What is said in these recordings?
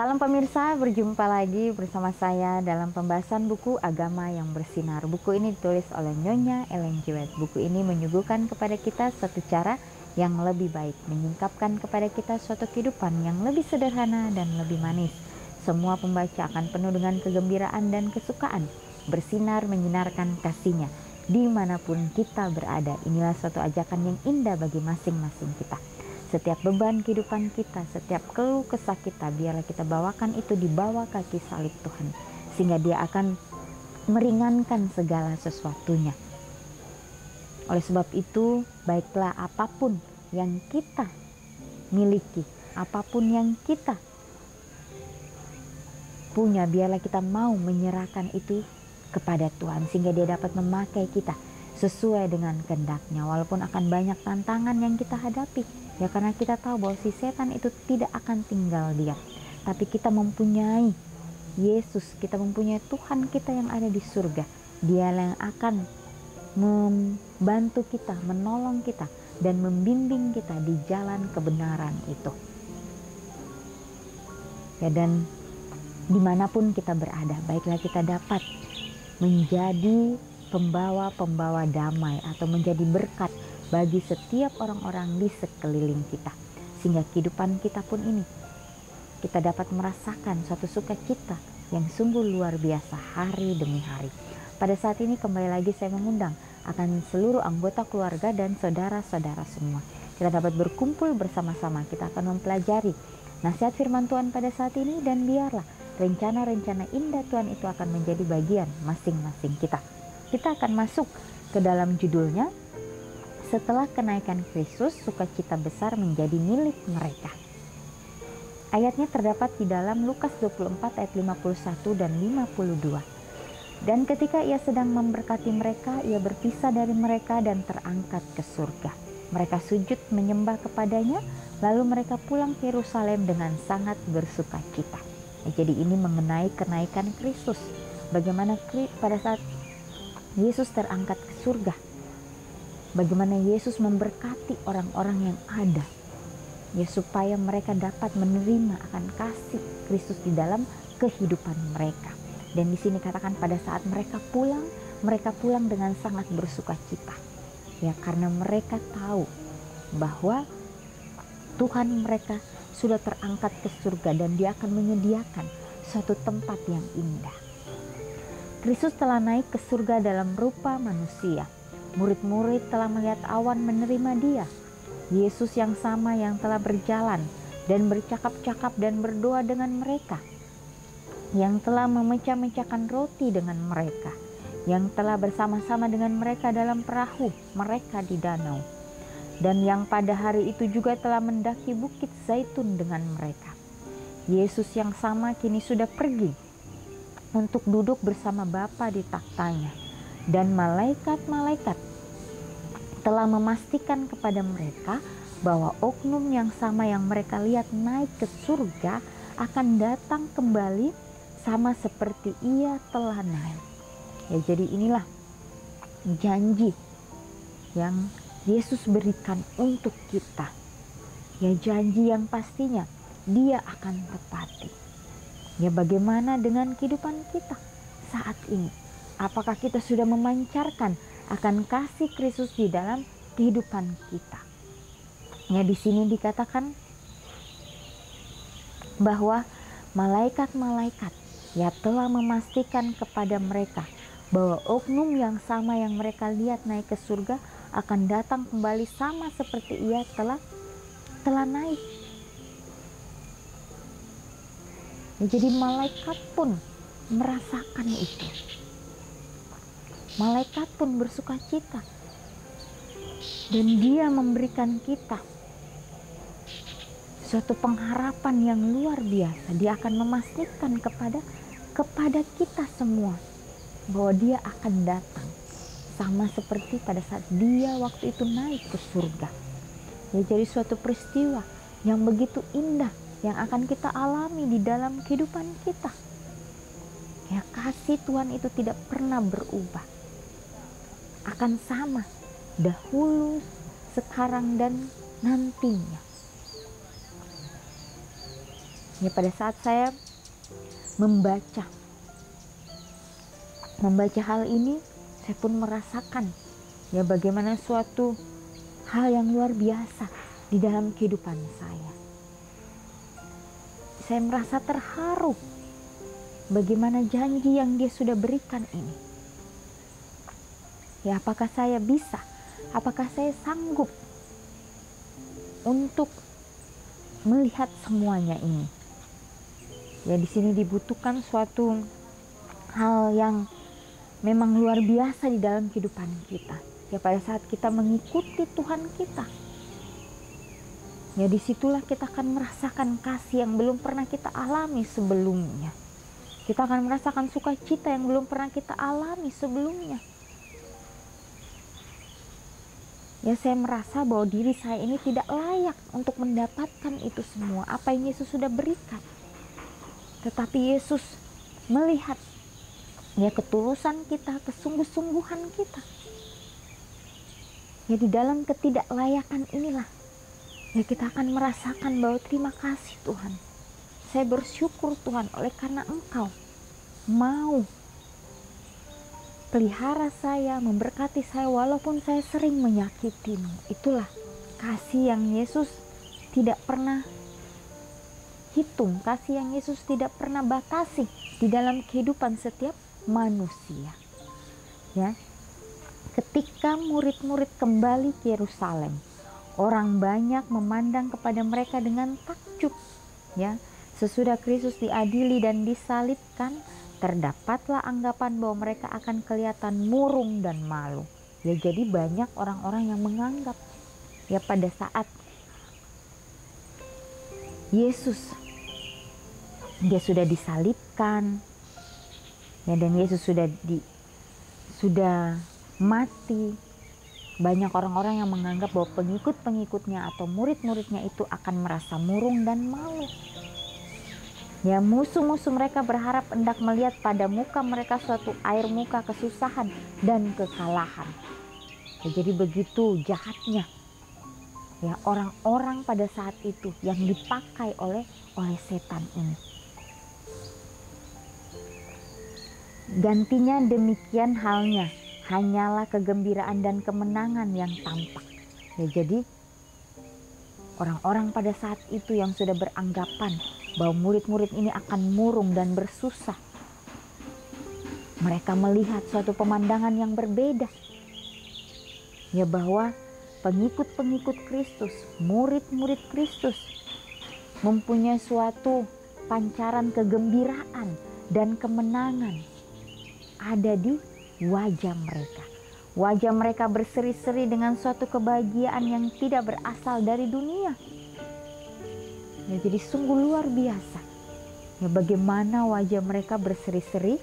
Salam pemirsa, berjumpa lagi bersama saya dalam pembahasan buku Agama yang Bersinar. Buku ini ditulis oleh Nyonya Ellen G. White. Buku ini menyuguhkan kepada kita suatu cara yang lebih baik, menyingkapkan kepada kita suatu kehidupan yang lebih sederhana dan lebih manis. Semua pembaca akan penuh dengan kegembiraan dan kesukaan, bersinar menyinarkan kasihnya dimanapun kita berada. Inilah suatu ajakan yang indah bagi masing-masing kita. Setiap beban kehidupan kita, setiap keluh kesah kita, biarlah kita bawakan itu di bawah kaki salib Tuhan, sehingga Dia akan meringankan segala sesuatunya. Oleh sebab itu, baiklah apapun yang kita miliki, apapun yang kita punya, biarlah kita mau menyerahkan itu kepada Tuhan, sehingga Dia dapat memakai kita sesuai dengan kehendak-Nya. Walaupun akan banyak tantangan yang kita hadapi, ya karena kita tahu bahwa si setan itu tidak akan tinggal diam. Tapi kita mempunyai Yesus, kita mempunyai Tuhan kita yang ada di surga. Dia yang akan membantu kita, menolong kita, dan membimbing kita di jalan kebenaran itu. Ya, dan dimanapun kita berada, baiklah kita dapat menjadi pembawa-pembawa damai atau menjadi berkat bagi setiap orang-orang di sekeliling kita, sehingga kehidupan kita pun ini kita dapat merasakan suatu sukacita yang sungguh luar biasa hari demi hari. Pada saat ini kembali lagi saya mengundang akan seluruh anggota keluarga dan saudara-saudara semua. Kita dapat berkumpul bersama-sama, kita akan mempelajari nasihat firman Tuhan pada saat ini, dan biarlah rencana-rencana indah Tuhan itu akan menjadi bagian masing-masing kita. Kita akan masuk ke dalam judulnya, setelah kenaikan Kristus, sukacita besar menjadi milik mereka. Ayatnya terdapat di dalam Lukas 24 ayat 51 dan 52. Dan ketika ia sedang memberkati mereka, ia berpisah dari mereka dan terangkat ke surga. Mereka sujud menyembah kepadanya, lalu mereka pulang ke Yerusalem dengan sangat bersukacita. Jadi ini mengenai kenaikan Kristus. Bagaimana pada saat Yesus terangkat ke surga, bagaimana Yesus memberkati orang-orang yang ada, ya supaya mereka dapat menerima akan kasih Kristus di dalam kehidupan mereka. Dan di sini katakan pada saat mereka pulang dengan sangat bersukacita. Ya, karena mereka tahu bahwa Tuhan mereka sudah terangkat ke surga dan Dia akan menyediakan suatu tempat yang indah. Kristus telah naik ke surga dalam rupa manusia. Murid-murid telah melihat awan menerima Dia. Yesus yang sama yang telah berjalan dan bercakap-cakap dan berdoa dengan mereka, yang telah memecah-mecahkan roti dengan mereka, yang telah bersama-sama dengan mereka dalam perahu mereka di danau, dan yang pada hari itu juga telah mendaki bukit Zaitun dengan mereka. Yesus yang sama kini sudah pergi untuk duduk bersama Bapa di taktanya, dan malaikat-malaikat telah memastikan kepada mereka bahwa oknum yang sama yang mereka lihat naik ke surga akan datang kembali sama seperti ia telah naik. Ya, jadi inilah janji yang Yesus berikan untuk kita. Ya, janji yang pastinya Dia akan tepati. Ya, bagaimana dengan kehidupan kita saat ini? Apakah kita sudah memancarkan akan kasih Kristus di dalam kehidupan kita? Ya, di sini dikatakan bahwa malaikat-malaikat ya telah memastikan kepada mereka bahwa oknum yang sama yang mereka lihat naik ke surga akan datang kembali sama seperti ia telah naik. Ya, jadi malaikat pun merasakan itu. Malaikat pun bersukacita. Dan Dia memberikan kita suatu pengharapan yang luar biasa. Dia akan memastikan kepada kita semua bahwa Dia akan datang sama seperti pada saat Dia waktu itu naik ke surga. Ya, jadi suatu peristiwa yang begitu indah yang akan kita alami di dalam kehidupan kita. Ya, kasih Tuhan itu tidak pernah berubah. Akan sama dahulu, sekarang, dan nantinya. Ya, pada saat saya membaca hal ini, saya pun merasakan ya bagaimana suatu hal yang luar biasa di dalam kehidupan saya. Saya merasa terharu bagaimana janji yang Dia sudah berikan ini. Ya, apakah saya bisa? Apakah saya sanggup untuk melihat semuanya ini? Ya, di sini dibutuhkan suatu hal yang memang luar biasa di dalam kehidupan kita. Ya, pada saat kita mengikuti Tuhan kita, ya disitulah kita akan merasakan kasih yang belum pernah kita alami sebelumnya. Kita akan merasakan sukacita yang belum pernah kita alami sebelumnya. Ya, saya merasa bahwa diri saya ini tidak layak untuk mendapatkan itu semua, apa yang Yesus sudah berikan. Tetapi Yesus melihat ya ketulusan kita, kesungguh-sungguhan kita. Ya, di dalam ketidaklayakan inilah ya kita akan merasakan bahwa terima kasih Tuhan. Saya bersyukur Tuhan oleh karena Engkau mau pelihara saya, memberkati saya walaupun saya sering menyakitimu. Itulah kasih yang Yesus tidak pernah hitung, kasih yang Yesus tidak pernah batasi di dalam kehidupan setiap manusia. Ya, ketika murid-murid kembali ke Yerusalem, orang banyak memandang kepada mereka dengan takjub. Ya, sesudah Kristus diadili dan disalibkan, terdapatlah anggapan bahwa mereka akan kelihatan murung dan malu. Ya, jadi banyak orang-orang yang menganggap ya pada saat Yesus Dia sudah disalibkan ya, dan Yesus sudah mati, banyak orang-orang yang menganggap bahwa pengikut-pengikutnya atau murid-muridnya itu akan merasa murung dan malu. Ya, musuh-musuh mereka berharap hendak melihat pada muka mereka suatu air muka kesusahan dan kekalahan. Ya, jadi begitu jahatnya ya orang-orang pada saat itu yang dipakai oleh setan ini. Gantinya demikian halnya, hanyalah kegembiraan dan kemenangan yang tampak. Ya, jadi orang-orang pada saat itu yang sudah beranggapan bahwa murid-murid ini akan murung dan bersusah, mereka melihat suatu pemandangan yang berbeda. Ya, bahwa pengikut-pengikut Kristus, murid-murid Kristus mempunyai suatu pancaran kegembiraan dan kemenangan ada di wajah mereka. Wajah mereka berseri-seri dengan suatu kebahagiaan yang tidak berasal dari dunia. Ya, jadi sungguh luar biasa. Ya, bagaimana wajah mereka berseri-seri?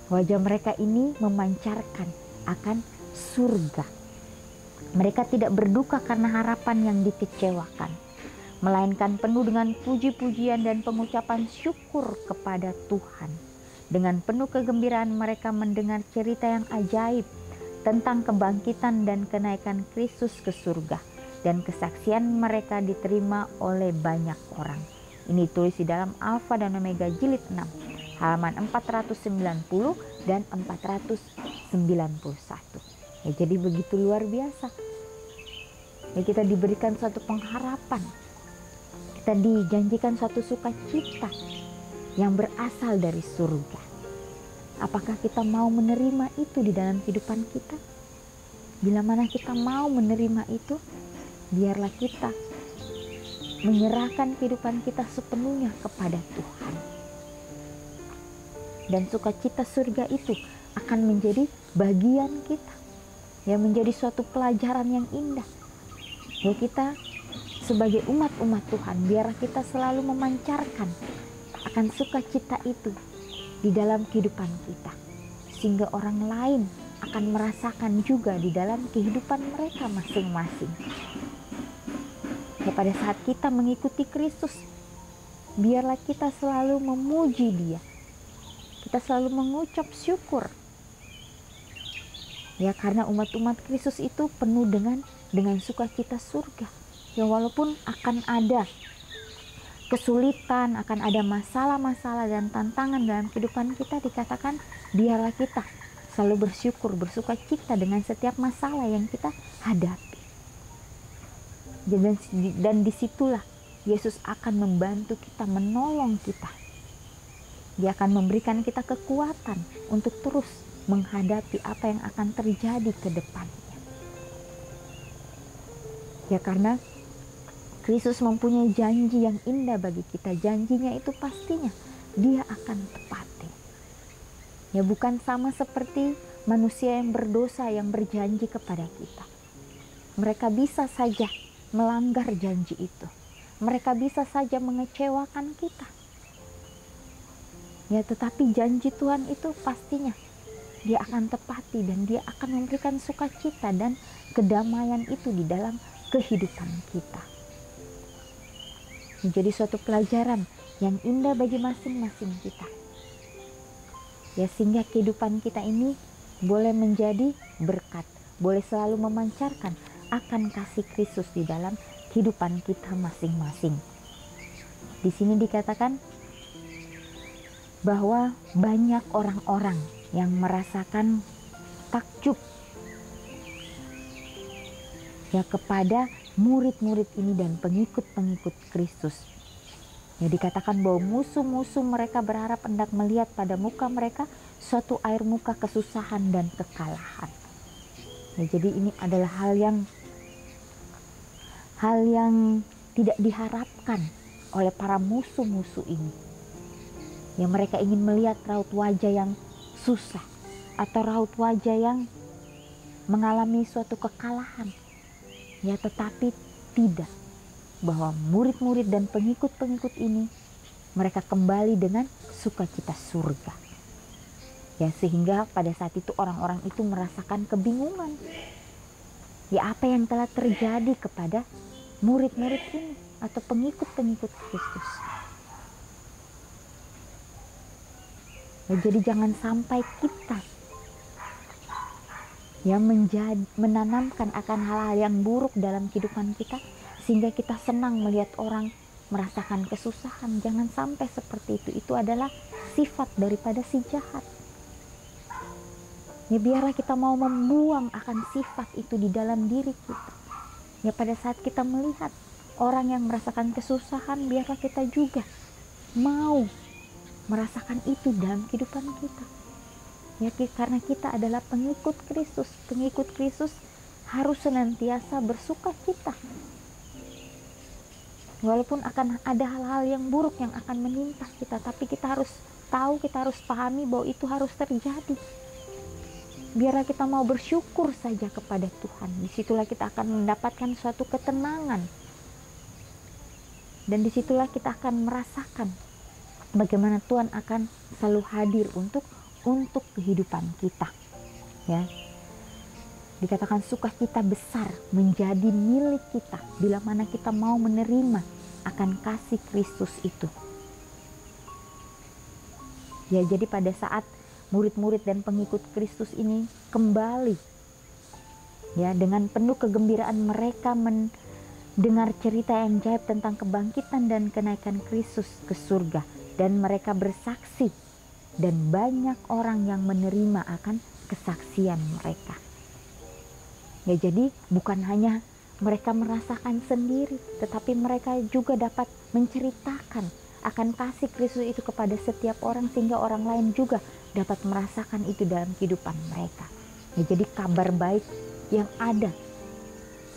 Wajah mereka ini memancarkan akan surga. Mereka tidak berduka karena harapan yang dikecewakan, melainkan penuh dengan puji-pujian dan pengucapan syukur kepada Tuhan. Dengan penuh kegembiraan mereka mendengar cerita yang ajaib tentang kebangkitan dan kenaikan Kristus ke surga, dan kesaksian mereka diterima oleh banyak orang. Ini tulis di dalam Alfa dan Omega jilid 6, halaman 490 dan 491. Ya, jadi begitu luar biasa. Ya, kita diberikan suatu pengharapan. Kita dijanjikan suatu sukacita yang berasal dari surga. Apakah kita mau menerima itu di dalam kehidupan kita? Bila mana kita mau menerima itu, biarlah kita menyerahkan kehidupan kita sepenuhnya kepada Tuhan. Dan sukacita surga itu akan menjadi bagian kita. Ya, menjadi suatu pelajaran yang indah. Ya, kita sebagai umat-umat Tuhan, biarlah kita selalu memancarkan akan sukacita itu di dalam kehidupan kita, sehingga orang lain akan merasakan juga di dalam kehidupan mereka masing-masing. Ya, pada saat kita mengikuti Kristus, biarlah kita selalu memuji Dia, kita selalu mengucap syukur. Ya, karena umat-umat Kristus itu penuh dengan sukacita surga. Ya, walaupun akan ada kesulitan, akan ada masalah-masalah dan tantangan dalam kehidupan kita, dikatakan biarlah kita selalu bersyukur, bersuka cita dengan setiap masalah yang kita hadapi. Dan disitulah Yesus akan membantu kita, menolong kita. Dia akan memberikan kita kekuatan untuk terus menghadapi apa yang akan terjadi ke depannya. Ya, karena Kristus mempunyai janji yang indah bagi kita. Janjinya itu pastinya Dia akan tepati. Ya, bukan sama seperti manusia yang berdosa yang berjanji kepada kita. Mereka bisa saja melanggar janji itu. Mereka bisa saja mengecewakan kita. Ya, tetapi janji Tuhan itu pastinya Dia akan tepati dan Dia akan memberikan sukacita dan kedamaian itu di dalam kehidupan kita. Menjadi suatu pelajaran yang indah bagi masing-masing kita. Ya, sehingga kehidupan kita ini boleh menjadi berkat, boleh selalu memancarkan akan kasih Kristus di dalam kehidupan kita masing-masing. Di sini dikatakan bahwa banyak orang-orang yang merasakan takjub ya kepada murid-murid ini dan pengikut-pengikut Kristus. Ya, dikatakan bahwa musuh-musuh mereka berharap hendak melihat pada muka mereka suatu air muka kesusahan dan kekalahan. Ya, jadi ini adalah hal yang tidak diharapkan oleh para musuh-musuh ini. Ya, mereka ingin melihat raut wajah yang susah atau raut wajah yang mengalami suatu kekalahan. Ya, tetapi tidak, bahwa murid-murid dan pengikut-pengikut ini mereka kembali dengan sukacita surga. Ya, sehingga pada saat itu orang-orang itu merasakan kebingungan. Ya, apa yang telah terjadi kepada murid-murid ini atau pengikut-pengikut Kristus. Ya, jadi jangan sampai kita ya menanamkan akan hal-hal yang buruk dalam kehidupan kita sehingga kita senang melihat orang merasakan kesusahan. Jangan sampai seperti itu. Itu adalah sifat daripada si jahat. Ya, biarlah kita mau membuang akan sifat itu di dalam diri kita. Ya, pada saat kita melihat orang yang merasakan kesusahan, biarlah kita juga mau merasakan itu dalam kehidupan kita. Ya, karena kita adalah pengikut Kristus. Pengikut Kristus harus senantiasa bersuka cita. Walaupun akan ada hal-hal yang buruk yang akan menimpa kita, tapi kita harus tahu, kita harus pahami bahwa itu harus terjadi. Biarlah kita mau bersyukur saja kepada Tuhan. Disitulah kita akan mendapatkan suatu ketenangan. Dan disitulah kita akan merasakan bagaimana Tuhan akan selalu hadir untuk kehidupan kita. Ya, dikatakan sukacita besar menjadi milik kita bila mana kita mau menerima akan kasih Kristus itu. Ya, jadi pada saat murid-murid dan pengikut Kristus ini kembali ya dengan penuh kegembiraan mereka mendengar cerita yang ajaib tentang kebangkitan dan kenaikan Kristus ke surga, dan mereka bersaksi dan banyak orang yang menerima akan kesaksian mereka. Ya, jadi bukan hanya mereka merasakan sendiri, tetapi mereka juga dapat menceritakan akan kasih Kristus itu kepada setiap orang sehingga orang lain juga dapat merasakan itu dalam kehidupan mereka. Ya, jadi kabar baik yang ada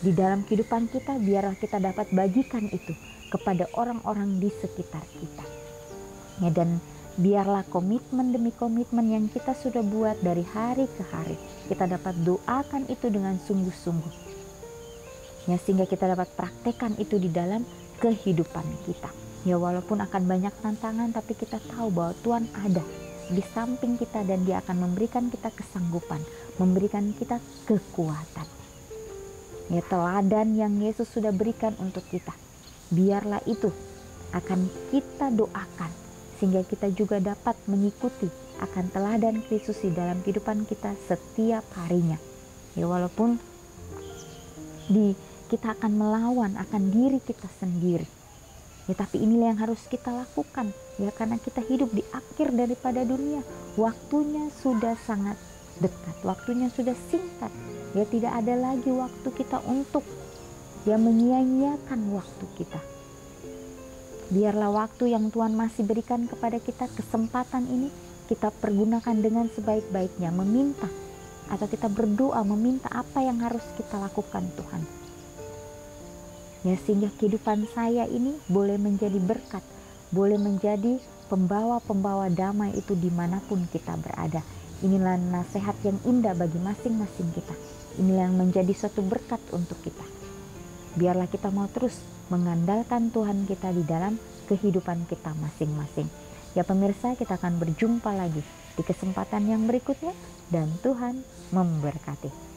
di dalam kehidupan kita, biarlah kita dapat bagikan itu kepada orang-orang di sekitar kita. Ya, dan biarlah komitmen demi komitmen yang kita sudah buat dari hari ke hari, kita dapat doakan itu dengan sungguh-sungguh. Ya, sehingga kita dapat praktekkan itu di dalam kehidupan kita. Ya, walaupun akan banyak tantangan, tapi kita tahu bahwa Tuhan ada di samping kita dan Dia akan memberikan kita kesanggupan, memberikan kita kekuatan. Ya, teladan yang Yesus sudah berikan untuk kita, biarlah itu akan kita doakan sehingga kita juga dapat mengikuti akan teladan Kristus di dalam kehidupan kita setiap harinya. Ya, walaupun kita akan melawan akan diri kita sendiri. Ya, tapi inilah yang harus kita lakukan ya, karena kita hidup di akhir daripada dunia. Waktunya sudah sangat dekat, waktunya sudah singkat. Ya, tidak ada lagi waktu kita untuk ya menyia-nyiakan waktu kita. Biarlah waktu yang Tuhan masih berikan kepada kita, kesempatan ini kita pergunakan dengan sebaik-baiknya, meminta atau kita berdoa meminta apa yang harus kita lakukan Tuhan. Ya, sehingga kehidupan saya ini boleh menjadi berkat, boleh menjadi pembawa-pembawa damai itu dimanapun kita berada. Inilah nasihat yang indah bagi masing-masing kita. Inilah yang menjadi suatu berkat untuk kita. Biarlah kita mau terus mengandalkan Tuhan kita di dalam kehidupan kita masing-masing. Ya pemirsa, kita akan berjumpa lagi di kesempatan yang berikutnya dan Tuhan memberkati.